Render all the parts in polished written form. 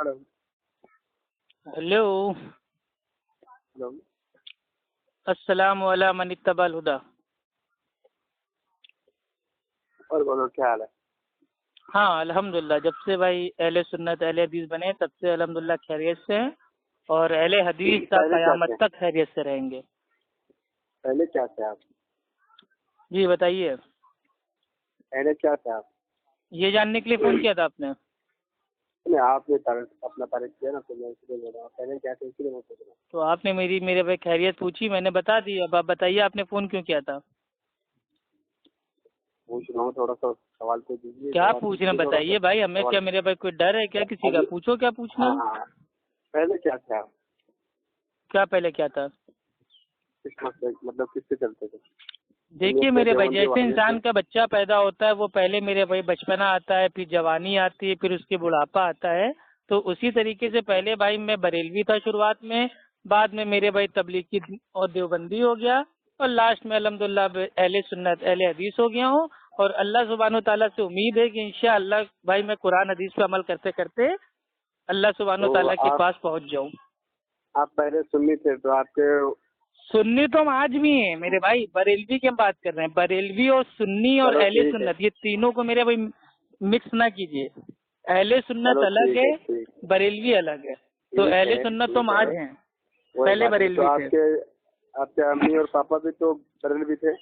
Hello. Hello. Hello. अस्सलाम वाला मन इत्तबल हुदा। और बोलो क्या हाल है? हाँ अल्हम्दुलिल्लाह, जब से भाई अहले सुन्नत अहले हदीस बने तब से अल्हम्दुलिल्लाह खैरियत से हैं और अहले हदीस का पहले क्या क़यामत थे? तक खैरियत से रहेंगे। पहले क्या थे आप? जी बताइए। पहले क्या थे आप? ये जानने के लिए फ़ोन किया था आपने? नहीं, आपने अपना तारीफ किया ना, तो मैं इसलिए बोल रहा हूँ पहले क्या थे, इसलिए मैं पूछ रहा हूँ। तो आपने मेरे भाई खैरियत पूछी, मैंने बता दी। अब आप बताइए आपने फ़ोन क्यों किया था? पूछ रहा हूँ, थोड़ा सा सवाल तो दीजिए। क्या पूछना बताइए भाई, हमें क्या, मेरे भाई कोई डर है क्या किसी का? पूछो क्या पूछना हाँ है। हाँ, पहले क्या थे आप? क्या पहले क्या था? मतलब किससे चलते थे? देखिए मेरे भाई, जैसे वाले इंसान थे? का बच्चा पैदा होता है वो पहले मेरे भाई बचपना आता है, फिर जवानी आती है, फिर उसके बुढ़ापा आता है। तो उसी तरीके से पहले भाई मैं बरेलवी था शुरुआत में, बाद में मेरे भाई तबलीगी और देवबंदी हो गया, और लास्ट में अल्हम्दुलिल्लाह अहले सुन्नत अहले हदीस हो गया हूँ। और अल्लाह सुब्हानो ताला से उम्मीद है कि इंशाअल्लाह भाई मैं कुरान हदीस पे अमल करते करते अल्लाह सुब्हानो तो ताला के पास पहुँच जाऊँ। आप पहले सुन्नी थे तो आपके सुन्नी तो हम आज भी हैं मेरे भाई, बरेलवी की हम बात कर रहे हैं। बरेलवी और सुन्नी और चलो अहले ठीक है। सुन्नत, ये तीनों को मेरे भाई मिक्स ना कीजिए। अहले सुन्नत चलो अलग ठीक है, है, ठीक बरेलवी अलग है। तो ठीक अहले है, सुन्नत तो हम ठीक आज है। हैं, वही पहले बात है। तो बरेलवी थे। आपके अम्मी और पापा भी तो बरेलवी थे।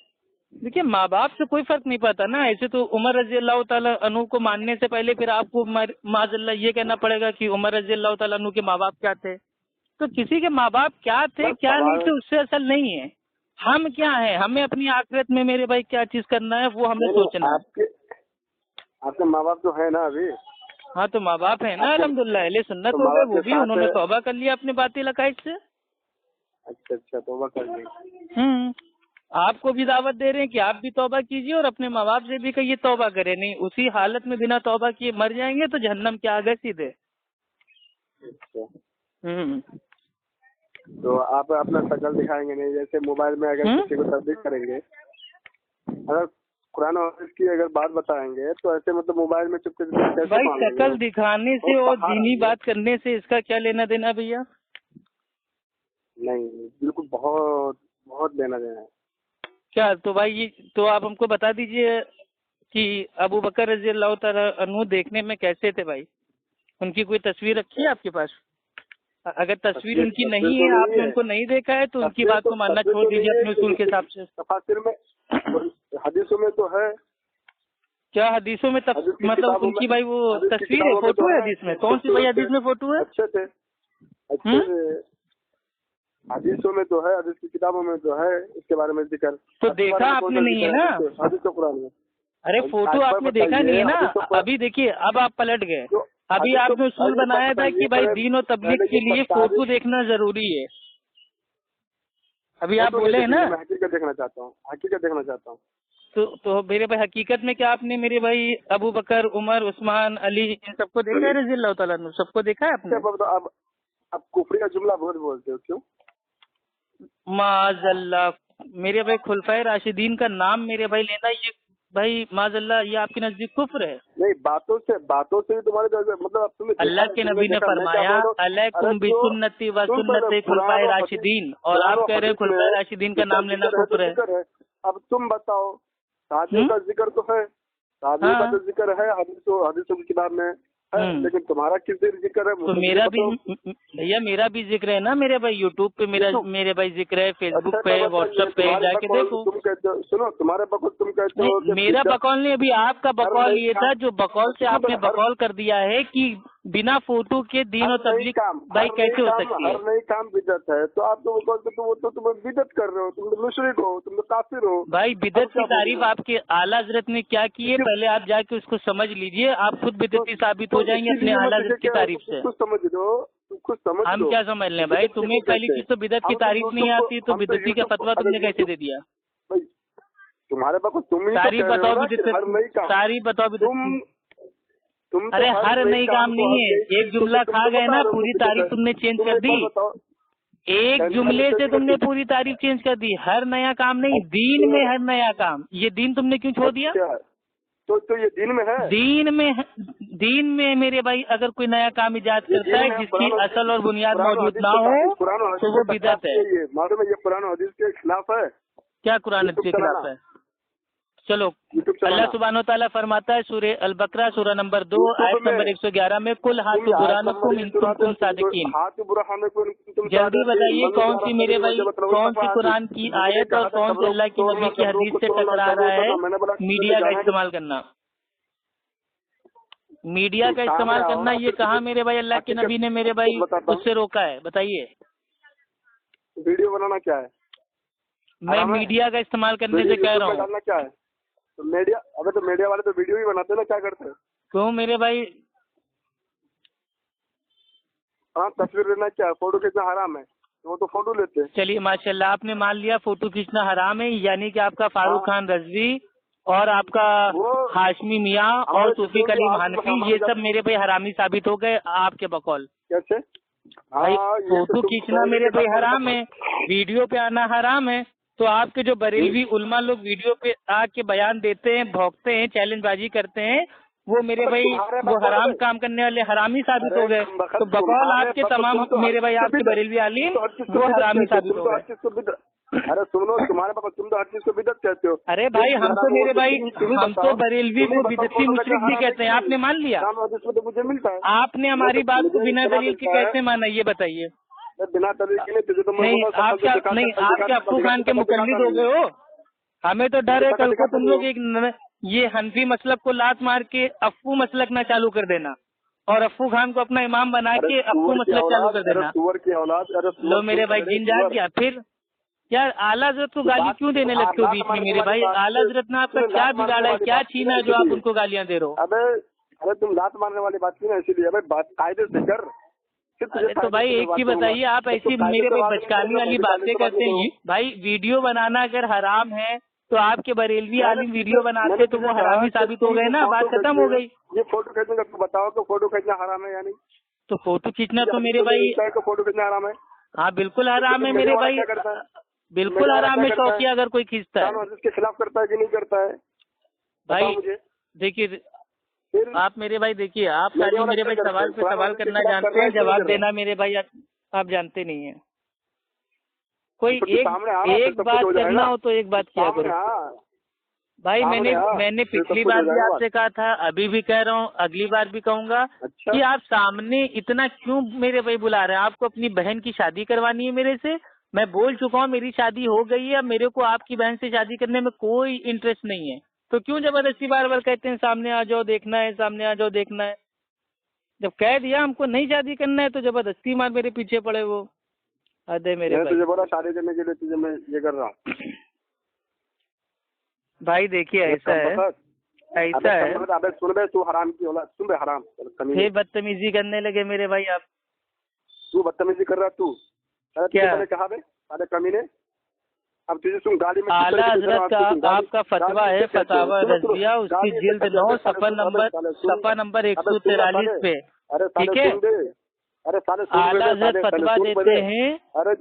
देखिए माँ बाप से कोई फर्क नहीं पड़ता ना। ऐसे तो उमर रजी अल्लाह ताला अन्हु को मानने से पहले फिर आपको माज़अल्लाह ये कहना पड़ेगा कि उमर रजी अल्लाह ताला अन्हु के माँ बाप क्या थे। तो किसी के माँ बाप क्या थे बस क्या नहीं सवाल थे उससे असल नहीं है। हम क्या है, हमें अपनी आखिरत में मेरे भाई क्या चीज करना है वो हमें नहीं नहीं, सोचना है। आपके माँ बाप तो है ना अभी? हाँ तो माँ बाप है ना, आपके अल्हम्दुलिल्लाह अहले सुन्नत तो हो माँ गए बाप वो के भी, साथ उन्होंने है। तौबा कर लिया अपने बातिल अकाइद से। अच्छा अच्छा, तौबा कर ली। आपको भी दावत दे रहे हैं कि आप भी तौबा कीजिए और अपने माँ बाप से भी कहिए तौबा करें। नहीं उसी हालत में बिना तौबा किए मर जाएंगे तो जहन्नम के आगे सीधे। अच्छा, हम्म तो आप अपना शक्ल दिखाएंगे नहीं? जैसे मोबाइल में अगर किसी को तस्दीक करेंगे, अगर कुरान और हदीस की अगर बात बताएंगे तो ऐसे मतलब मोबाइल में चुपके से कैसे भाई मान लेंगे? शक्ल दिखाने वो से और बाहर दीनी आएंगे। बात करने से इसका क्या लेना देना भैया? नहीं, बिल्कुल बहुत बहुत लेना देना है। क्या तो भाई तो आप हमको बता दीजिए कि अबू बकर रजी अल्लाह तआला अन्हु देखने में कैसे थे भाई? उनकी कोई तस्वीर रखी है आपके पास? अगर तस्वीर उनकी तस्वीर नहीं तो है, नहीं आपने है। उनको नहीं देखा है, तो उनकी बात को मानना तस्वीर छोड़ तो नहीं दीजिए है, अपने उसूल के हिसाब से। तफासिर में हदीसों में तो है। क्या हदीसों में हदीस की मतलब किताबों में, उनकी भाई वो हदीस की तस्वीर है, किताबों में तो फोटो है है। हदीस में? कौन सी भाई खूबसूरत थे, हदीस में फोटो है? अच्छे थे, अच्छे हम्म थे। हदीसों में तो है, हदीस की किताबों में तो है इसके बारे में जिक्र। तो आपके बारे देखा में कौन आपने सा नहीं जिक्र है है? ना। हदीस तो कुरान में। अरे फोटो एक बार आपने देखा नहीं बताइए, है ना। हदीस तो अभी देखिए, अब आप पलट गए। जो अभी आपने उसूल एक बात बनाया था बताइए, कि भाई दीन और तबलीग पहले के ये लिए फोटो देखना जरूरी है। अभी आप फोटो नहीं बोले हैं देखनी ना। है, मैं हकीकत देखना चाहता हूँ, हकीकत देखना चाहता हूँ। तो मेरे भाई हकीकत में क्या आपने मेरे भाई अबू बकर उमर उस्मान अली इन सबको देखा है रजी अल्लाह तआला अन्हु? सबको देखा है आपने? अब आप कुफरी का जुमला बहुत बोलते हो, क्यों? माजल्ला, मेरे भाई खुलफाए राशिदीन का नाम मेरे भाई लेना, ये भाई माजल्ला ये आपके नजदीक कुफ्र है? नहीं, बातों से ही तुम्हारे मतलब अब तुमने अल्लाह देखा, के तुमने नबी ने देखा, मैं क्या फरमाया बोल रहा हूँ? अरे अलैकुम तो बिसुन्नती व सुन, पहले सुन्नते खुलफाए राशिदीन, और कुरान आप और कह रहे हैं हदीस खुलफाए में राशिदीन का जिसका नाम लेना जिक्र है तो कुफ्र है। जिक्र है। अब तुम बताओ, शादियों हम्म का जिक्र तो है, शादियों का हाँ। तो जिक्र है हदीसों की किताब में है, लेकिन तुम्हारा किस दिन जिक्र है तो मुझे मेरा भी बताओ। भैया मेरा भी जिक्र है ना मेरे भाई, यूट्यूब पे मेरा यूट्यूब, मेरे भाई जिक्र है, फेसबुक अच्छा पे बाबा, व्हाट्सएप पे तुम्हारे जाके बकौल देखो। तुम कहते हो, सुनो, तुम्हारे बकौल तुम कहते हो नहीं कि मेरा बिदअत बकौल नहीं, अभी आपका हर बकौल नई ये था काम, जो बकौल से सुनो आपने हर बकौल कर दिया है कि बिना फोटो के दीन हर और नई तबलीग काम भाई हर नई कैसे हो काम सकती है? हर नई काम बिदअत है। तो आप तो बोलते तुम बिदअत कर रहे हो, तुम तो मुशरिक हो, तुम तो काफिर हो। भाई अब बिदत की क्या तारीफ बोलूं? आपके आला हजरत ने क्या की है, पहले आप जाके उसको समझ लीजिए, आप खुद बिदती साबित हो जाएंगे अपने इसीलिए मैं आला तुझे हजरत की कह रहा हूँ, तारीफ से। कुछ समझ लो, तुम कुछ समझ हम लो क्या समझ लें भाई, बिदअत तुम्हें किसे पहली कहते हैं। चीज तो बिदत की तारीफ नहीं आती, तो हम तो बिदती का यूट्यूब फतवा अगर तुमने कैसे दे दिया? भाई, तुम्हारे पास तुम ही तो तारीफ कह रहे हो बताओ ना कि बिदत हर नई काम, तारीफ बताओ बिदत की। तुम तो अरे हर नई नई काम काम को, नहीं हर है, नई एक चीज को जुमला तुम खा तो गए बता ना, रहे हो कि पूरी बिदअत है। तारीफ तुमने चेंज तुम कर एक दी। बार बताओ, एक पहली तारीफ जुमले से कैसी कर तुमने दी? पूरी तारीफ चेंज कर दी। हर नया काम नहीं, दीन में हर नया काम, ये दीन तुमने क्यों छोड़ दिया? अच्छा, तो ये दिन में है? दिन में मेरे भाई अगर कोई नया काम इजाद करता है जिसकी असल और बुनियाद मौजूद ना हो तो वो बिदअत है। ये मालूम है ये कुरान और हदीस के खिलाफ है। क्या कुरान हदीस के खिलाफ है? चलो, अल्लाह सुब्हानो तआला फरमाता है सूरह अल बकरा सूरह नंबर 2 आयत नंबर 111 में, कुल हातु बुरहानकुम इन कुंतुम सादिकीन। जल्दी बताइए कौन सी मेरे भाई, कौन सी कुरान की आयत और कौन सी अल्लाह की नबी की हदीस से टकरा रहा है मीडिया का इस्तेमाल करना? मीडिया का इस्तेमाल करना ये कहाँ मेरे भाई अल्लाह के नबी ने मेरे भाई उससे रोका है? बताइए। वीडियो बनाना क्या है? मैं मीडिया का इस्तेमाल करने से कह रहा हूँ। क्या है तो मीडिया, अबे तो मीडिया वाले तो वीडियो ही बनाते हैं ना, क्या करते हैं? क्यों मेरे भाई? हाँ, तस्वीर लेना क्या है? फोटो खींचना हराम है, वो तो फोटो लेते हैं। चलिए माशाल्लाह, आपने मान लिया फोटो खींचना हराम है, यानी कि आपका फारूक खान रजवी और आपका हाशमी मियाँ और सूफी कलीम हनफी ये सब मेरे भाई हरामी साबित हो गए आपके बकौल। कैसे? भाई फोटो खींचना मेरे भाई हराम है, वीडियो पे आना हराम है, तो आपके जो बरेलवी उल्मा लोग वीडियो पे आके बयान देते हैं, भौंकते हैं, चैलेंजबाजी करते हैं, वो मेरे भाई वो हराम काम करने वाले हरामी साबित हो गए। तो बकौल आपके तमाम मेरे भाई आपके बरेलवी आलिम वो हरामी साबित हो गए। अरे सुनो, तुम्हारे पापा तुम तो हर चीज को बिदअत कहते हो। अरे भाई हम तो मेरे भाई हम तो बरेलवी को बिदअती मुशरिक भी कहते हैं, आपने मान लिया? तो मुझे मिलता है। आपने हमारी बात को बिना दलील के कैसे माना ये बताइए? बिना दलील के नहीं, तुझे तो नहीं आप क्या अफ्फू खान के मुकल्लिद हो गए हो? हमें तो डर है कल को तुम लोग एक ये हनफी मसलक को लात मार के अफ्फू मसलक ना चालू कर देना और अफ्फू खान को अपना इमाम बना के अफ्फू मसलक चालू कर देना। की औलाद लो मेरे भाई जिन जाग गया। फिर यार आला हजरत को गाली क्यों देने लगते हो बीच में मेरे भाई? आला हजरत ने आपका क्या बिगाड़ा है, क्या छीना है जो आप उनको गालियां दे रहे हो? अरे तुम लात मारने वाली बात की ना, इसीलिए अबे बात कायदे से कर। अरे तो भाई एक ही बताइए, आप ऐसी मेरे भाई बचकानी वाली बातें करते हैं। भाई वीडियो बनाना अगर हराम है तो आपके बरेलवी आलिम वीडियो बनाते तो वो हरामी साबित हो गए ना, बात खत्म हो गई। ये फोटो खींचने का तू बताओ तो फोटो खींचना हराम है या नहीं? तो फोटो खींचना तो मेरे भाई फोटो खींचना हराम है। हाँ बिल्कुल हराम है मेरे भाई, बिल्कुल हराम है। शौकिया अगर कोई खींचता है इसके खिलाफ करता है कि नहीं करता है भाई? देखिए आप मेरे भाई, देखिए आप खाली मेरे भाई सवाल पे सवाल करना जानते हैं, जवाब देना मेरे भाई आप जानते नहीं है। कोई एक बात करना हो तो एक बात किया करो भाई। मैंने पिछली बार भी आपसे कहा था, अभी भी कह रहा हूँ, अगली बार भी कहूंगा कि आप सामने इतना क्यों मेरे भाई बुला रहे हैं? आपको अपनी बहन की शादी करवानी है मेरे से? मैं बोल चुका हूँ मेरी शादी हो गई है, मेरे को आपकी बहन से शादी करने में कोई इंटरेस्ट नहीं है, तो क्यों जबरदस्ती बार बार कहते हैं सामने आ जाओ देखना है, सामने आ जाओ देखना है? जब कह दिया हमको नहीं शादी करना है तो जबरदस्ती मार मेरे पीछे पड़े वो। अरे मेरे भाई तुझे बोला शादी करने के लिए, तुझे मैं ये कर रहा हूँ भाई। देखिए ऐसा है अबे सुन बे, तू हराम की औलाद, सुन बे हराम। फिर बदतमीजी करने लगे मेरे भाई आप। तू बदतमीजी कर रहा तू? क्या मैंने कहा बे? अरे कमीने, अब तुझे सुन गाली में आला हजरत का आपका फतवा है, फतावा रज़विया, उसकी जिल्द 9 सफा नंबर 143 पे, ठीक है? आला हजरत फतवा देते हैं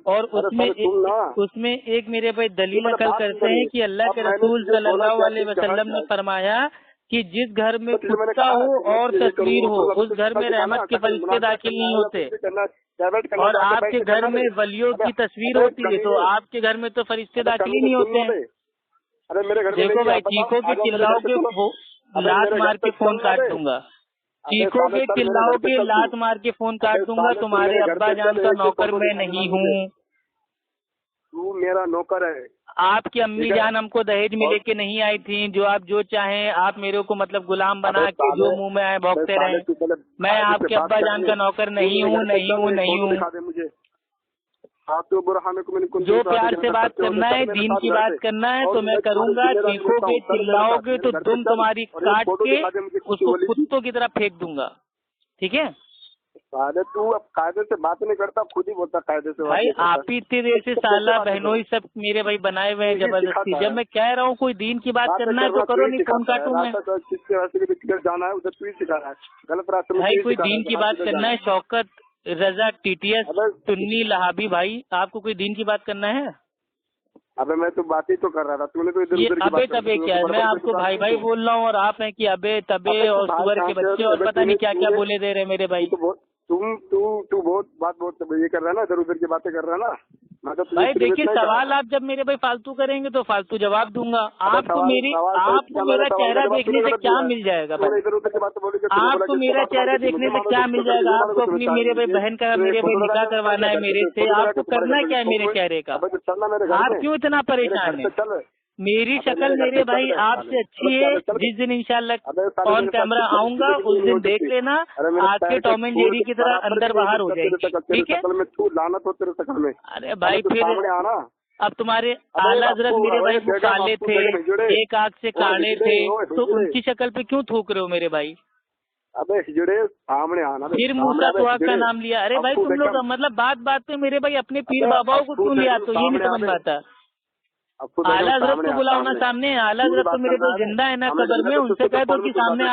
और उसमें एक मेरे भाई दलील नकल करते हैं कि अल्लाह के रसूल सल्लल्लाहु अलैहि वसल्लम ने फरमाया कि जिस घर में कुत्ता हो और तस्वीर हो उस घर में रहमत के फरिश्ते दाखिल नहीं होते, और आपके घर में वलियों की तस्वीर होती है तो आपके घर में तो फरिश्ते दाखिल ही नहीं होते हैं। देखो भाई, चीखोगे चिल्लाओगे लात मार के फोन काट दूंगा, चीखोगे चिल्लाओगे लात मार के फोन काट दूंगा। तुम्हारे अब्बा जान का नौकर मैं नहीं हूँ, तू मेरा नौकर है। आपकी अम्मी जान हमको दहेज में लेके नहीं आई थी, जो आप जो चाहें आप मेरे को मतलब गुलाम बना के जो मुंह में आए भौंकते रहे। मैं आपके अब्बा जान का नौकर नहीं हूँ, नहीं हूँ, नहीं हूँ। जो प्यार से बात करना है, दीन की बात करना है तो मैं करूँगा। चीखोगे चिल्लाओगे तो तुम तुम्हारी काट के उसको कुत्तों की तरह फेंक दूंगा, ठीक है? तू अब कायदे से बात नहीं करता, खुद ही बोलता कायदे से। भाई आप ही तेरे से साला बहनोई सब मेरे भाई बनाए हुए हैं जबरदस्ती। जब मैं कह रहा हूँ कोई दीन की बात करना है तो करो, नहीं फोन काटूं मैं। जाना है उधर, तू ही सिखा रहा है गलत रास्ते में। भाई कोई दीन की बात करना है, शौकत रजा TTS टुन्नी लहाबी भाई, आपको कोई दीन की बात करना है? अबे मैं तो बात ही तो कर रहा था, तूने तो इधर ये उधर की अबे बात तबे क्या है? मैं आपको भाई भाई बोल रहा हूँ और आप हैं कि अबे तबे और सुअर के बच्चे और पता नहीं क्या क्या बोले दे रहे मेरे भाई। तू बहुत ये कर रहा है ना, इधर उधर की बातें कर रहा है ना। भाई देखिए, सवाल आप जब मेरे भाई फालतू करेंगे तो फालतू जवाब दूंगा। आपको मेरा चेहरा देखने से क्या मिल जाएगा भाई? इधर उधर की बातें बोली, आपको मेरा चेहरा देखने से क्या मिल जाएगा? आपको अपनी मेरे भाई बहन का मेरे भाई निकाह करवाना है मेरे से, आपको करना क्या है मेरे चेहरे का? आप क्यों इतना परेशान है? मेरी शक्ल मेरे भाई आपसे अच्छी है। जिस दिन इंशाल्लाह ऑन कैमरा आऊंगा उस दिन देख लेना, आपके टॉम एंड जेरी की तरह अंदर बाहर हो जाएगी, ठीक है? अरे भाई फिर अब तुम्हारे आला हज़रत मेरे भाई वो काले थे, एक आंख से काले थे, तो उनकी शक्ल पे क्यों थूक रहे हो मेरे भाई? अबे हिजड़े सामने आना। फिर मूसा सुहाग का नाम लिया। अरे भाई तुम लोग मतलब बात बात पे मेरे भाई अपने पीर बाबाओं को क्यों लिया? तो ये नहीं समझ में आता। आला हज़रत को बुलाओ ना सामने। आला हज़रत तो मेरे तो जिंदा है ना कब्र में, उनसे कह दो कि सामने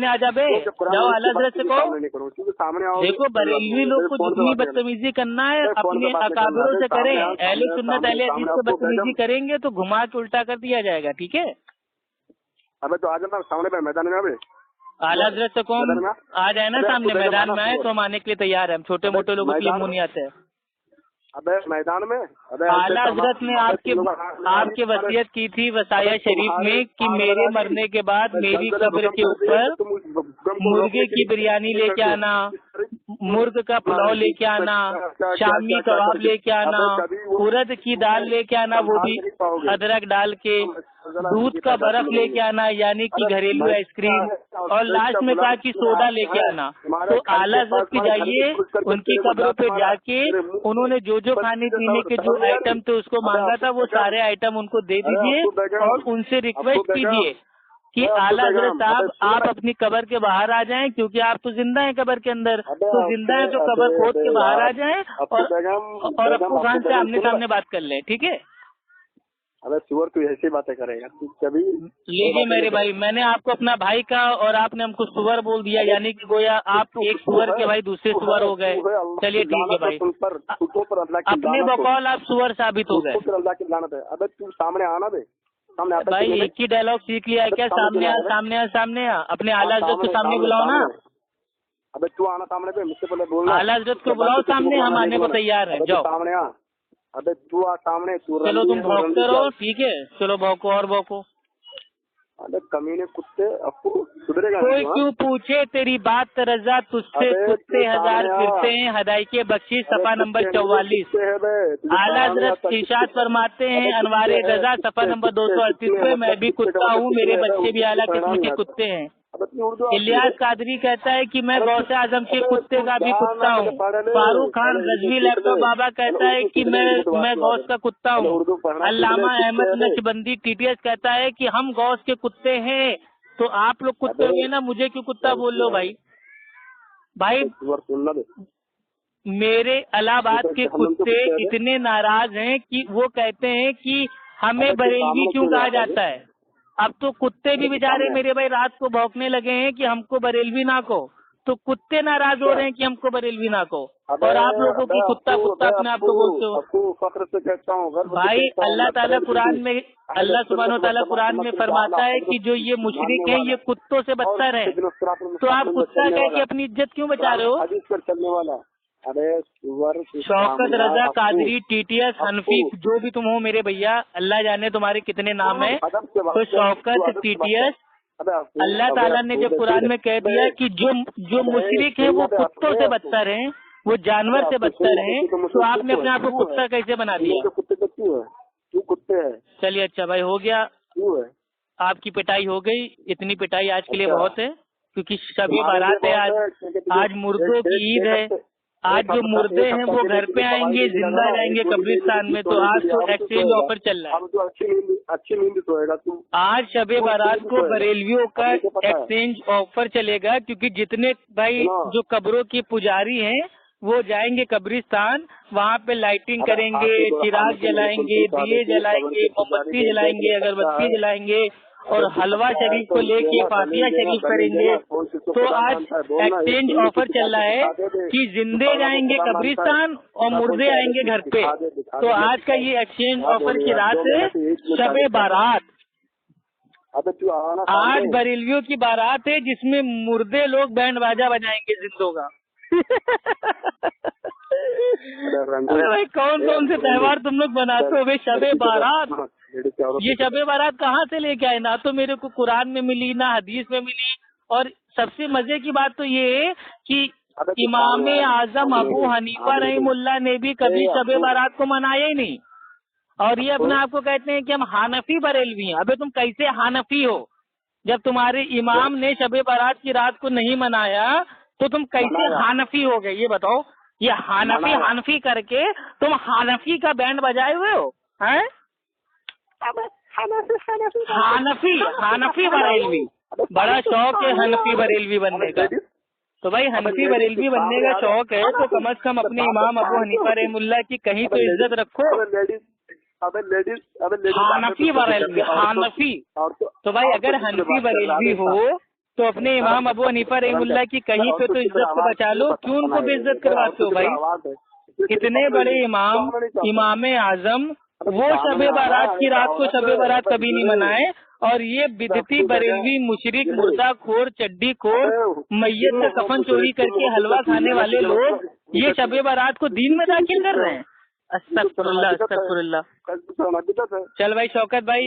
आ जा बे, जाओ आला हज़रत से कहो। देखो बरेलवी लोग को जितनी बदतमीजी करना है अपने अकाबिरों से करें। अहले सुन्नत अहले हदीस से बदतमीजी करेंगे तो घुमा के उल्टा कर दिया जाएगा, ठीक है? अबे तो आ जाना सामने पे मैदान में। अबे आला हज़रत से कौन आ जाए ना सामने, मैदान में आए तो हम आने के लिए तैयार है। हम छोटे मोटे लोगों के लिए मुंह नहीं आते हैं। अबे मैदान में आला हज़रत ने आपके वसीयत की थी वसाया शरीफ में कि मेरे मरने के बाद मेरी कब्र के ऊपर मुर्गे की बिरयानी लेके आना, मुर्ग का पुलाव लेके आना, शामी कबाब लेके आना, उड़द की दाल लेके आना, वो भी अदरक डाल के, दूध का बर्फ लेके आना यानी कि घरेलू आइसक्रीम, और लास्ट में कहा कि सोडा लेके आना। तो आला हज़रत की जाइए उनकी कब्रों पे जाके उन्होंने जो जो खाने पीने के जो आइटम थे उसको मांगा था वो सारे आइटम उनको दे दीजिए और उनसे रिक्वेस्ट कीजिए कि आला हज़रत साहब आप अपनी कब्र के बाहर आ जाएं, क्योंकि आप तो जिंदा हैं कब्र के अंदर, तो जिंदा है तो कब्र खोद के बाहर आ जाएं और अप्पू खान से आमने सामने बात कर लें, ठीक है? अबे सुअर तू ऐसी बातें करेगा तू कभी? लीजिए मेरे भाई, मैंने आपको अपना भाई का और आपने हमको सुअर बोल दिया, यानी कि गोया आप एक सुअर के भाई दूसरे सुअर हो गए। चलिए ठीक है भाई, अपने बकौल आप सुअर साबित हो गए। अबे तू सामने आना बे, सामने आता भाई एक ही डायलॉग सीख लिया है क्या? सामने आ अपने आला हज़रत को सामने बुलाओ ना। अबे तू आना सामने पे, मुझसे पहले बोलना। आला हज़रत को बुलाओ सामने, हम आने को तैयार है, जाओ सामने आ। अबे तू आ सामने। चलो तुम भौंकते रहो, ठीक है? चलो भौंको और भौंको। अबे कमीने कुत्ते, अप्पू सुधरेगा? कोई क्यों पूछे तेरी बात रजा, तुझसे कुत्ते हजार फिरते हैं। हदायके बख्शी सफा नंबर 44। आला हज़रत इरशाद फरमाते हैं अनवारे रजा सफा नंबर 238 पे, मैं भी कुत्ता हूँ, मेरे बच्चे भी आला किस्म के कुत्ते हैं। इलियास कादरी कहता है कि मैं गौसे आजम के कुत्ते का भी कुत्ता हूँ। फारूक खान रजवी लैपटॉप बाबा कहता है कि मैं गौस का कुत्ता हूँ। अल्लामा अहमद नक्शबंदी टीटीएस कहता है कि हम गौस के कुत्ते हैं। तो आप लोग कुत्ते हुए ना, मुझे क्यों कुत्ता बोल लो भाई? भाई मेरे इलाहाबाद के कुत्ते इतने नाराज हैं कि वो कहते हैं कि हमें बरेलवी क्यों कहा जाता है। अब तो कुत्ते भी बेचारे मेरे भाई रात को भौंकने लगे हैं कि हमको बरेलवी ना को, तो कुत्ते नाराज हो रहे हैं कि हमको बरेलवी ना को, और आप लोगों की कुत्ता कुत्ता अपने आप को बोलते हो। भाई अल्लाह ताला कुरान में, अल्लाह सुब्हानो तआला कुरान में फरमाता है कि जो ये मुशरिक हैं ये कुत्तों से बदतर है, तो आप कुत्ता कह के अपनी इज्जत क्यों बचा रहे हो? अरे शौकत रजा कादरी टीटीएस हनफी जो भी तुम हो मेरे भैया, अल्लाह जाने तुम्हारे कितने नाम है। तो शौकत टीटीएस, अल्लाह ताला ने जब कुरान में कह दिया कि जो मुशरिक है वो कुत्तों से बदतर हैं, वो जानवर से बदतर हैं, तो आपने अपने आप को कुत्ता कैसे बना दिया? तू कुत्ते है। चलिए अच्छा भाई, हो गया, आपकी पिटाई हो गई। इतनी पिटाई आज के लिए बहुत है, क्योंकि शबे बारात है आज मुर्दों की ईद है। आज जो मुर्दे हैं वो घर पे आएंगे, जिंदा जाएंगे कब्रिस्तान में। तो आज तो एक्सचेंज ऑफर चल रहा है। अच्छी नींद सोएगा तू। आज शबे बारात को बरेलवियों का एक्सचेंज ऑफर चलेगा, क्योंकि जितने भाई जो कब्रों के पुजारी हैं वो जाएंगे कब्रिस्तान, वहाँ पे लाइटिंग करेंगे, चिराग जलाएंगे, दिए जलाएंगे, मोमबत्ती जलाएंगे, अगरबत्ती जलाएंगे, और हलवा शरीफ को लेके फातिया शरीफ करेंगे। तो आज एक्सचेंज ऑफर चल रहा है कि जिंदे जाएंगे कब्रिस्तान और मुर्दे आएंगे घर पे। तो आज का ये एक्सचेंज ऑफर की रात है शबे बारात। आज बरेलियों की बारात है जिसमें मुर्दे लोग बैंड बाजा बजाएंगे जिंदों का। अरे भाई कौन कौन से त्योहार तुम लोग बनाते हो भाई? शबे बारात, ये शबे बारात कहाँ से लेके आए? ना तो मेरे को कुरान में मिली, ना हदीस में मिली। और सबसे मजे की बात तो ये है कि इमाम आजम अबू हनीफा रहीमुल्लाह ने भी कभी शबे बारात को मनाया ही नहीं। और ये अपने आप को कहते हैं कि हम हानफी बरेलवी हैं। अबे तुम कैसे हानफी हो जब तुम्हारे इमाम ने शबे बारात की रात को नहीं मनाया? तो तुम कैसे हानफी हो गए ये बताओ? ये हानफी करके तुम हानफी का बैंड बजाए हुए हो हैं? हानफी बरेलवी, बड़ा शौक है हनफी बरेलवी बनने का। तो भाई हनफी बरेलवी बनने का शौक है तो कम से कम अपने इमाम अबू हनीफा रहमुल्लाह की कहीं तो इज्जत रखो। हानफी बरेलवी, हानफी। तो भाई अगर हनफी बरेलवी हो तो अपने इमाम अबू हनीफा रहमुल्लाह की कहीं पे तो इज्जत को बचा लो। क्यों उनको बेइज्जत करवाते हो भाई? इतने बड़े इमाम, इमाम आजम, वो शबे बारात की रात को शबे बारात कभी नहीं मनाए। और ये बिदती बरेलवी मुशरिक मुर्दाखोर चड्डी खोर मैयत का कफन चोरी करके हलवा खाने वाले लोग ये शबे बारात को दीन में दाखिल कर रहे हैं। अस्तगफुरुल्लाह, अस्तगफुरुल्लाह। चल भाई शौकत भाई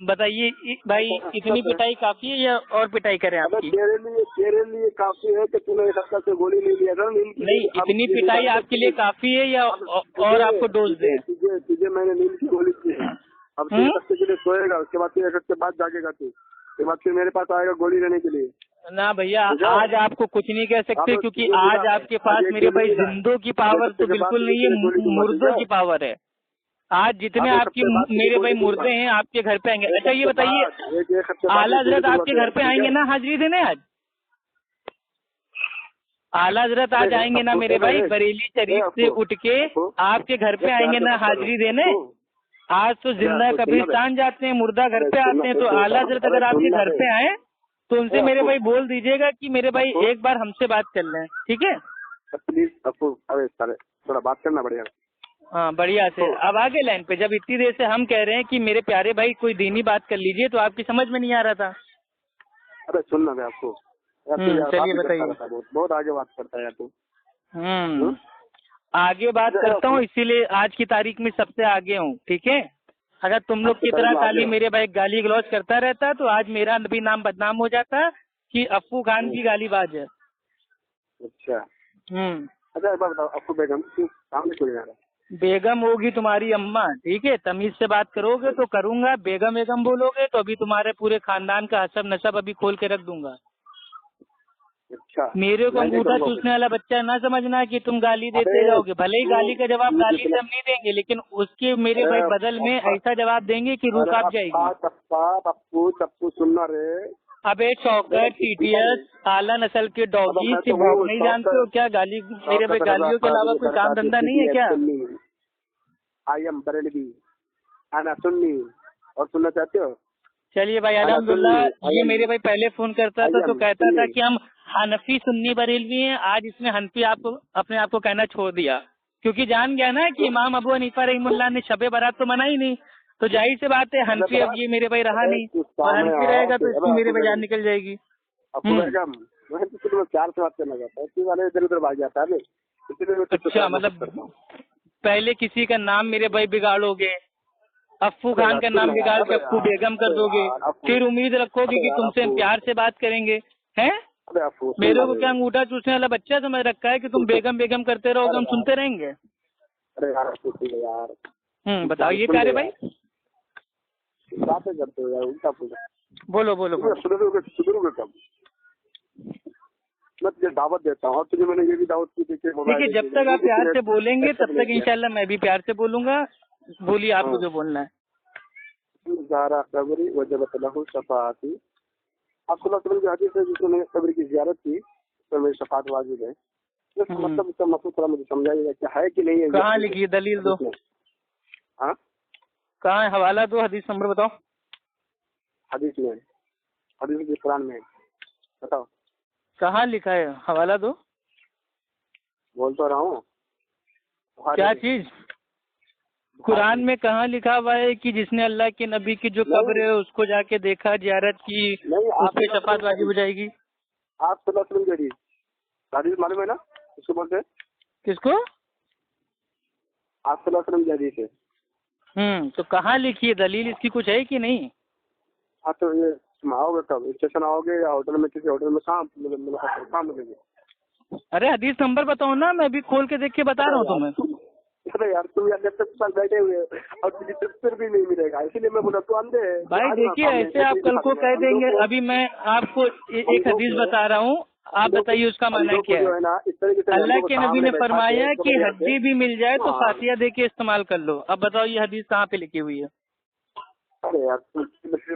बताइए भाई, इतनी पिटाई काफी है या और पिटाई करें आपकी? तेरे लिए काफी है कि तूने एक हफ्ता से गोली नहीं लिया था। नहीं, इतनी पिटाई आपके लिए काफी है या और आपको डोज दें? तुझे मैंने नींद की गोली दी है। अब 3 हफ्ते के लिए सोएगा, उसके बाद 1 हफ्ते बाद जागेगा तू, उसके बाद फिर मेरे पास आएगा गोली लेने के लिए। ना भैया आज आपको कुछ नहीं कह सकते क्योंकि आज आपके पास मेरे भाई जिंदों की पावर तो बिल्कुल नहीं है, मुर्दों की पावर है। आज जितने आपके मेरे भाई मुर्दे हैं आपके घर पे आएंगे। अच्छा ये बताइए आला हजरत आपके घर पे आएंगे ना हाजिरी देने? आज आला हजरत आज आएंगे ना मेरे भाई बरेली शरीफ से उठ के आपके घर पे आएंगे ना हाजिरी देने? आज तो जिंदा कब्रिस्तान जाते हैं, मुर्दा घर पे आते हैं। तो आला हजरत अगर आपके घर पे आए तो उनसे मेरे भाई बोल दीजिएगा कि मेरे भाई एक बार हमसे बात कर लें, ठीक है? प्लीज आपको अरे थोड़ा बात करना बढ़िया। हाँ बढ़िया से। अब आगे लाइन पे जब इतनी देर से हम कह रहे हैं कि मेरे प्यारे भाई कोई दीनी बात कर लीजिए तो आपकी समझ में नहीं आ रहा था। अरे सुनना मैं आपको, चलिए बताइए। बहुत आगे बात करता है यार तू। आगे बात करता हूँ इसीलिए आज की तारीख में सबसे आगे हूँ, ठीक है? अगर तुम लोग की तरह खाली मेरे भाई गाली गलौज करता रहता तो आज मेरा भी नाम बदनाम हो जाता कि अफ्फू खान की गालीबाज है। अच्छा अच्छा एक बात बताओ, अफ्फू बेगम सामने क्यों नहीं आ रहा? बेगम होगी तुम्हारी अम्मा, ठीक है? तमीज से बात करोगे तो करूंगा, बेगम बेगम बोलोगे तो अभी तुम्हारे पूरे खानदान का हसब नसब अभी खोल के रख दूंगा। अच्छा मेरे को अंगूठा चूसने वाला बच्चा ना समझना कि तुम गाली देते जाओगे। भले ही गाली का जवाब गाली से हम नहीं देंगे लेकिन उसके मेरे भाई बदल में ऐसा जवाब देंगे कि रूह कांप जाएगी। पप्पू सुनना रे। अबे शौकत टीटीएस आला नस्ल के डॉगी से भौंक नहीं जानते हो क्या? गाली मेरे भाई गालियों के अलावा कोई काम धंधा नहीं है क्या? आई एम बरेलवी आना सुन्नी और सुनना चाहते हो? चलिए भाई अल्हम्दुलिल्लाह। ये मेरे भाई पहले फोन करता था तो कहता था कि हम हनफी सुन्नी बरेलवी हैं। आज इसने हनफी आपको अपने आप को कहना छोड़ दिया क्योंकि जान गया ना कि इमाम अबू हनीफा रहमुल्लाह ने शबे बारात तो मनाई नहीं। तो जाहिर सी बात है हनफी अब ये मेरे भाई रहा नहीं और हनफी रहेगा तो इसकी मेरे भाई जान निकल जाएगी। प्यार से बात करना चाहता है, इधर उधर भाग जाता है। अच्छा मतलब पहले किसी का नाम मेरे भाई बिगाड़ोगे, अफ्फू खान का नाम बिगाड़ के अफ्फू बेगम कर दोगे, फिर उम्मीद रखोगे कि तुमसे हम प्यार से बात करेंगे हैं? मेरे को क्या अंगूठा चूसने वाला बच्चा समझ रखा है कि तुम बेगम बेगम करते रहोगे हम सुनते रहेंगे? अरे यार बताओ ये प्यारे भाई बातें करते हो यार उल्टा पुल्टा। बोलो बोलो सुधरोगे कब? मैं तुझे दावत देता हूँ और तुझे मैंने ये भी दावत की थी। देखिए जब तक आप प्यार से बोलेंगे तब तक इंशाल्लाह मैं भी प्यार से बोलूंगा। बोलिए आपको जो बोलना है। जिसने कब्र की जियारत की तो मेरी शफात वाजिब है। मतलब इसका मसला थोड़ा मुझे समझाइएगा क्या है कि नहीं है? कहाँ लिखी है? दलील दो। हाँ कहाँ है? हवाला दो, हदीस नंबर बताओ। हदीस में, हदीस के कुरान में, बताओ कहाँ लिखा है, हवाला दो। बोल तो रहा हूँ। क्या चीज? कुरान में कहाँ लिखा हुआ है कि जिसने अल्लाह के नबी की जो कब्र है उसको जाके देखा, जियारत की, उस पे शफाअत वाजिब हो जाएगी? आप हदीस मालूम है ना उसको बोलते हैं? किसको? आप हदीस है। तो कहाँ लिखी है, दलील इसकी कुछ है कि नहीं? हाँ तो ये आओगे कब, स्टेशन आओगे या होटल में, किसी होटल में, कहाँ मिलेगी? अरे हदीस नंबर बताओ ना, मैं भी खोल के देख के बता रहा हूँ तुम्हें। अरे यार तुम यार जब तक बैठे हुए और तुझे फिर भी नहीं मिलेगा, इसीलिए मैं बोला तू अंधे है। भाई देखिए, ऐसे आप कल को कह देंगे। अभी मैं आपको एक हदीस बता रहा हूँ, आप बताइए उसका माना क्या है। अल्लाह के नबी ने फरमाया कि हड्डी भी मिल जाए तो फातिया दे के इस्तेमाल कर लो। अब बताओ ये हदीस कहाँ पे लिखी हुई है? अरे यार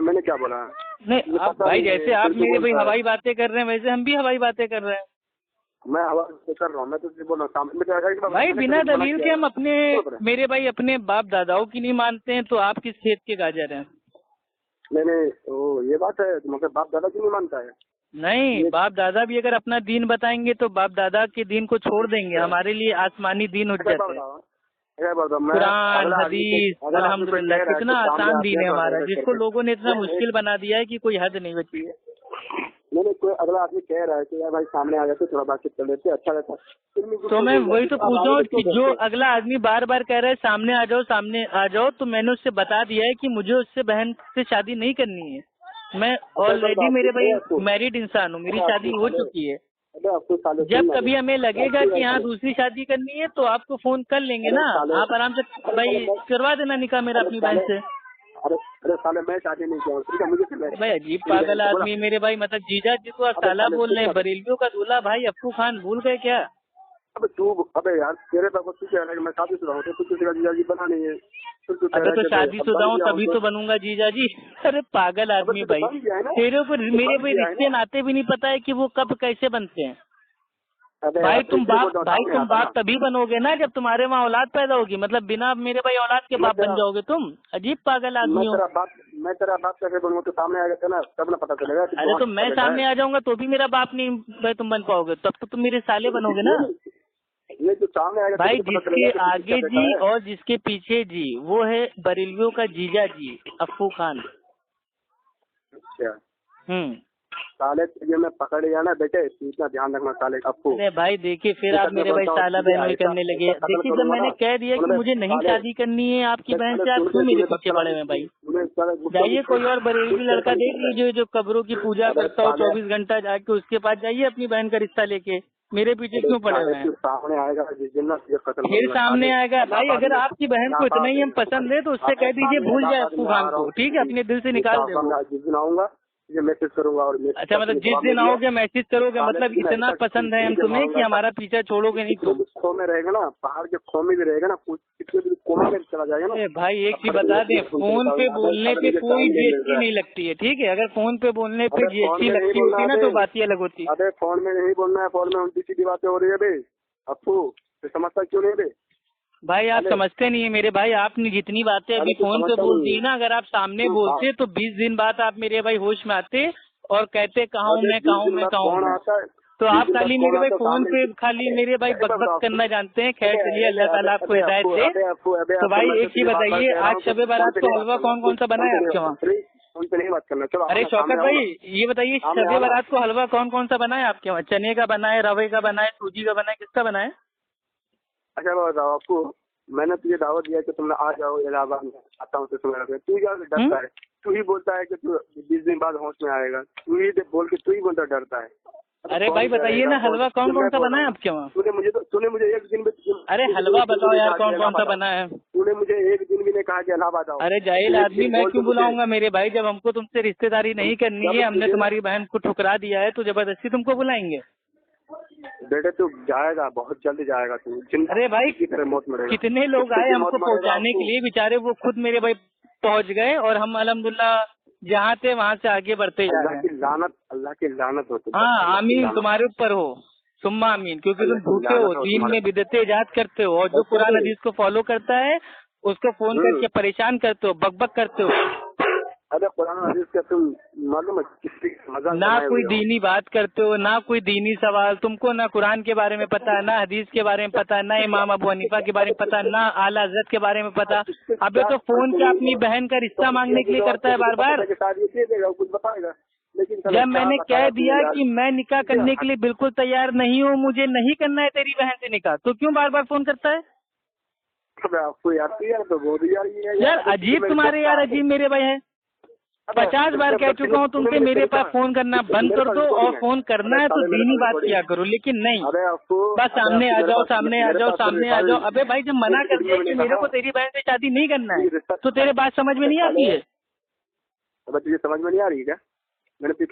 मैंने क्या बोला? नहीं आप भाई, जैसे आप मेरे भाई हवाई बातें कर रहे हैं वैसे हम भी हवाई बातें कर रहे हैं। मैं हवा से कर रहा हूँ, मैं तुझे बोल रहा हूँ भाई बिना दलील के हम अपने, मेरे भाई अपने बाप दादाओं की नहीं मानते हैं तो आप किस खेत के गाजर हैं? नहीं ओ ये बात है, मतलब बाप दादा की नहीं मानता है? नहीं, बाप दादा भी अगर अपना दीन बताएंगे तो बाप दादा के दीन को छोड़ देंगे, हमारे लिए आसमानी दीन उठ जाता है। कुरान हदीस अल्हम्दुलिल्लाह कितना आसान दीन है हमारा, जिसको लोगों ने इतना मुश्किल बना दिया है कि कोई हद नहीं बची है। नहीं कोई अगला आदमी कह रहा है कि यार भाई सामने आ जाते थोड़ा बातचीत कर लेते, अच्छा रहता। तो मैं वही तो पूछ रहा हूँ कि जो अगला आदमी बार बार कह रहा है सामने आ जाओ, सामने आ जाओ, तो मैंने उससे बता दिया है कि मुझे उससे बहन से शादी नहीं करनी है। मैं ऑलरेडी मेरे भाई मैरिड इंसान हूँ, मेरी शादी हो चुकी है। जब कभी हमें लगेगा कि हाँ दूसरी शादी करनी है तो आपको फोन कर लेंगे ना, आप आराम से भाई करवा देना निकाह मेरा अपनी बहन से। अरे साले मैं शादी नहीं किया मुझे भाई अजीब पागल आदमी मेरे भाई, मतलब जीजा जी को आप साला बोल रहे हैं, बरेलियों का दूल्हा भाई अप्पू खान भूल गए क्या? अबे यार तेरे पास तू कह रहा है कि मैं शादीशुदा हूँ, तो तू किसी का जीजा जी बना नहीं है। अबे तो शादीशुदा हूँ तभी तो बनूंगा जीजा जी। अरे पागल आदमी भाई, तेरे ऊपर मेरे भाई रिश्ते नाते भी नहीं पता है कि वो कब कैसे बनते हैं। भाई तुम बाप तभी बनोगे ना जब तुम्हारे वहाँ औलाद पैदा होगी, मतलब बिना मेरे भाई औलाद के बाप बन जाओगे तुम। अजीब पागल आदमी हो। मैं तेरा बाप कैसे बनूंगा? तो सामने आएगा ना तब ना पता चलेगा। अरे तो मैं सामने आ जाऊंगा तो भी मेरा बाप नहीं भाई तुम बन पाओगे, तब तो तुम मेरे साले बनोगे ना। नहीं तो सामने आएगा भाई जिसके आगे जी और जिसके पीछे जी वो है बरेलियों का जीजा जी अप्पू खान। अच्छा साले तुझे मैं पकड़ गया ना बेटे, इतना ध्यान रखना साले अप्पू। अरे भाई देखिए फिर आप मेरे भाई साला बहन करने लगे। देखिए जब मैंने कह दिया कि मुझे नहीं शादी करनी है आपकी बहन से, आप क्यों मेरे पीछे पड़े हुए भाई? जाइए कोई और बरेली लड़का देख लीजिए जो कब्रों की पूजा करता हो 24 घंटा जाके, उसके पास जाइए अपनी बहन का रिश्ता लेके। मेरे पीछे क्यों पड़े हुए हैं? सामने आएगा फिर सामने आएगा भाई। अगर आपकी बहन को इतना ही हम पसंद है तो उससे कह दीजिए भूल जाए अप्पू खान को, ठीक है, अपने दिल से निकाल दे। जिस दिन आऊंगा मैसेज करूंगा। और अच्छा मतलब जिस दिन आओगे मैसेज करोगे, मतलब इतना पसंद है हम तुम्हें कि हमारा पीछा छोड़ोगे नहीं तुम? खो में रहेगा ना, पहाड़ के खो में भी रहेगा ना, कितने भी कोने में चला जाएगा ना। भाई एक चीज बता दें, फोन पे बोलने पे कोई जीएसटी नहीं लगती है, ठीक है? अगर फोन पे बोलने पे जीएसटी लगती होती ना तो बात ही अलग होती। अरे फोन में नहीं बोलना है, फोन में उल्टी सीधी बातें हो रही है भाई अप्पू, समझता क्यों नहीं भाई? भाई आप समझते नहीं है मेरे भाई, आपने जितनी बातें अभी फोन पे बोलती है ना, अगर आप सामने बोलते तो 20 दिन बाद आप मेरे भाई होश में आते और कहते कहाँ हूँ मैं। तो आप खाली मेरे भाई फोन पे खाली मेरे भाई बकबक करना जानते हैं। खैर चलिए अल्लाह ताला आपको हिदायत दे। तो भाई एक चीज बताइए, आज शबे बारात को हलवा कौन कौन सा बना है आपके वहाँ? उनसे नहीं बात करना, चलो। अरे शौकत भाई ये बताइए, शबे बारात को हलवा कौन कौन सा बना है आपके वहाँ? चने का बना है, रवे का बना है, सूजी का बना है, किसका बना है? अच्छा बताओ आपको, मैंने तुझे दावत दिया कि तुम आ जाओ इलाहाबाद में, आता हूँ तो तुम्हारा। तू क्या डरता है? तू ही बोलता है कि तू 20 दिन बाद होश में आएगा, तू ही बोल के तू ही बोलता डरता है। अरे भाई बताइए ना, हलवा कौन कौन सा बना है आपके वहाँ? तूने मुझे एक दिन भी, अरे हलवा बताओ यार कौन कौन सा बना है? तूने मुझे एक दिन भी नहीं कहा कि इलाहाबाद आओ। अरे जाहिल आदमी, मैं क्यों बुलाऊंगा मेरे भाई? जब हमको तुमसे रिश्तेदारी नहीं करनी है, हमने तुम्हारी बहन को ठुकरा दिया है, तो जबरदस्ती तुमको बुलाएंगे? बेटे तू जाएगा, बहुत जल्द जाएगा तू। अरे भाई की तरह मौत मरेगा। कितने लोग आए हमको पहुंचाने के लिए, बेचारे वो खुद मेरे भाई पहुंच गए और हम अल्हम्दुलिल्लाह जहाँ थे वहाँ से आगे बढ़ते जा रहे हैं। अल्लाह की लानत हो। हाँ आमीन तुम्हारे ऊपर हो, सुम्मा आमीन, क्योंकि तुम झूठे हो, दीन में बिदअतें इजाद करते हो और जो कुरान हदीस को फॉलो करता है उसको फोन करके परेशान करते हो, बकबक करते हो। अरे कुरान हदीस का तुम मालूम है किसी मजाक ना बनाए कोई हुए हो। दीनी बात करते हो, ना कोई दीनी सवाल, तुमको ना कुरान के बारे में पता है, ना हदीस के बारे में पता है, ना इमाम अबू हनीफा के बारे में पता है, ना आला हज़रत के बारे में पता। अबे तो फोन क्या अपनी बहन का रिश्ता मांगने के लिए करता है बार बार। कुछ बताएगा, लेकिन जब मैंने कह दिया कि मैं निकाह करने के लिए बिल्कुल तैयार नहीं हूँ, मुझे नहीं करना है तेरी बहन से निकाह, तो क्यों बार बार फोन करता है? आपको यार तो बहुत यार यार अजीब तुम्हारे यार अजीब मेरे भाई है। 50 बार कह चुका हूँ तुमसे मेरे पास फोन करना बंद कर दो, और फोन करना है तो दीनी बात किया करो, लेकिन नहीं बस सामने आ जाओ, सामने आ जाओ, सामने आ जाओ। अबे भाई जब मना कर दिया कि मेरे को तेरी बहन से शादी नहीं करना है, तो तेरे बात समझ में नहीं आती है? तुझे समझ में नहीं आ रही क्या?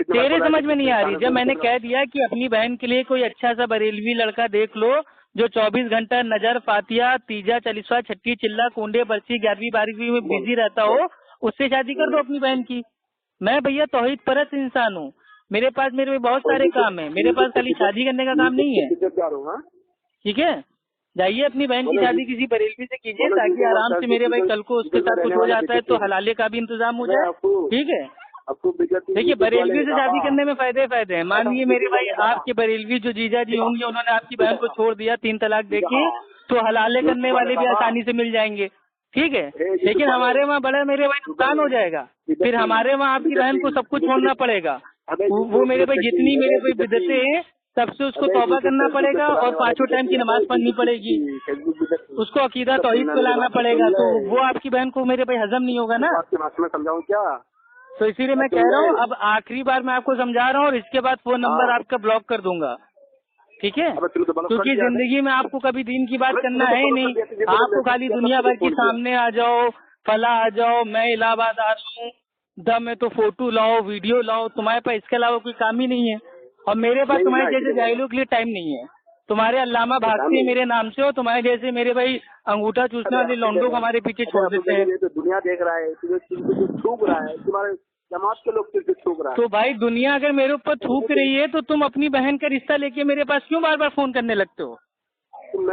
तेरे समझ में नहीं आ रही। जब मैंने कह दिया कि अपनी बहन के लिए कोई अच्छा सा बरेलवी लड़का देख लो जो 24 घंटा नजर, फातिया, तीजा, चलीसा, छठी, चिल्ला, कुंडे, बरसी, 11वीं 12वीं में बिजी रहता हो, उससे शादी कर दो अपनी बहन की। मैं भैया तौहीद परस्त इंसान हूँ, मेरे पास बहुत सारे काम है, मेरे पास खाली शादी करने का काम नहीं है। ठीक है, जाइए अपनी बहन की शादी किसी बरेलवी से कीजिए, ताकि आराम से मेरे भाई कल को उसके साथ कुछ हो जाता है तो हलाले का भी इंतजाम हो जाए। ठीक है, देखिए बरेलवी से शादी करने में फायदे हैं। मानिए मेरे भाई आपके बरेलवी जो जीजा जी होंगे उन्होंने आपकी बहन को छोड़ दिया, 3 तलाक देके, तो हलाले करने वाले भी आसानी से मिल जाएंगे। ठीक है, लेकिन हमारे वहाँ बड़ा मेरे भाई नुकसान हो जाएगा, फिर हमारे वहाँ आपकी बहन को सब कुछ छोड़ना पड़ेगा। वो मेरे भाई जितनी मेरे भाई बिदतें हैं सबसे उसको तौबा करना पड़ेगा, और 5 टाइम की नमाज पढ़नी पड़ेगी, उसको अकीदा तौहीद को लाना पड़ेगा, तो वो आपकी बहन को मेरे भाई हजम नहीं होगा ना। समझाऊं क्या? तो इसीलिए मैं कह रहा हूँ अब आखिरी बार मैं आपको समझा रहा हूँ, और इसके बाद फोन नंबर आपका ब्लॉक कर दूंगा। ठीक है, क्योंकि जिंदगी में आपको कभी दीन की बात करना है ही नहीं, आपको खाली दुनिया भर के सामने आ जाओ, फला आ जाओ, मैं इलाहाबाद आ रहा हूँ, दम है तो फोटो लाओ, वीडियो लाओ, तुम्हारे पास इसके अलावा कोई काम ही नहीं है। और मेरे पास तुम्हारे जैसे जाहिलों के लिए टाइम नहीं है। तुम्हारे अल्लामा भागते हैं मेरे नाम से, और तुम्हारे जैसे मेरे भाई अंगूठा चूसने वाले लौंडों को हमारे पीछे छोड़ देते हैं। दुनिया देख रहा है, थूक रहा है, तुम्हारे जमात के लोग तुझे थूक रहा है। तो भाई दुनिया अगर मेरे ऊपर थूक रही है तो तुम अपनी बहन का रिश्ता लेके मेरे पास क्यों बार बार फोन करने लगते हो?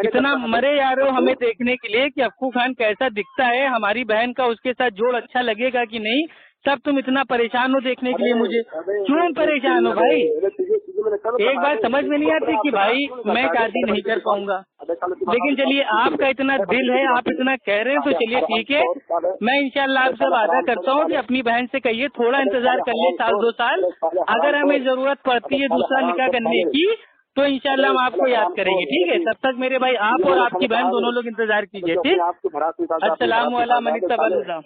इतना मरे यारो हमें देखने के लिए कि अक्कू खान कैसा दिखता है, हमारी बहन का उसके साथ जोड़ अच्छा लगेगा कि नहीं, तब तुम इतना परेशान हो देखने के लिए मुझे। क्यों परेशान हो भाई? एक बात समझ में नहीं आती कि भाई मैं शादी नहीं कर पाऊंगा, लेकिन चलिए आपका इतना दिल है, आप इतना कह रहे हैं तो चलिए ठीक है, मैं इंशाल्लाह आपसे वादा करता हूँ कि अपनी बहन से कहिए थोड़ा इंतजार कर ले, 1-2 साल, अगर हमें जरूरत पड़ती है दूसरा निकाह करने की तो इंशाल्लाह हम आपको याद करेंगे। ठीक है, तब तक मेरे भाई आप और आपकी बहन दोनों लोग इंतजार कीजिए। ठीक, अस्सलाम वालेकुम।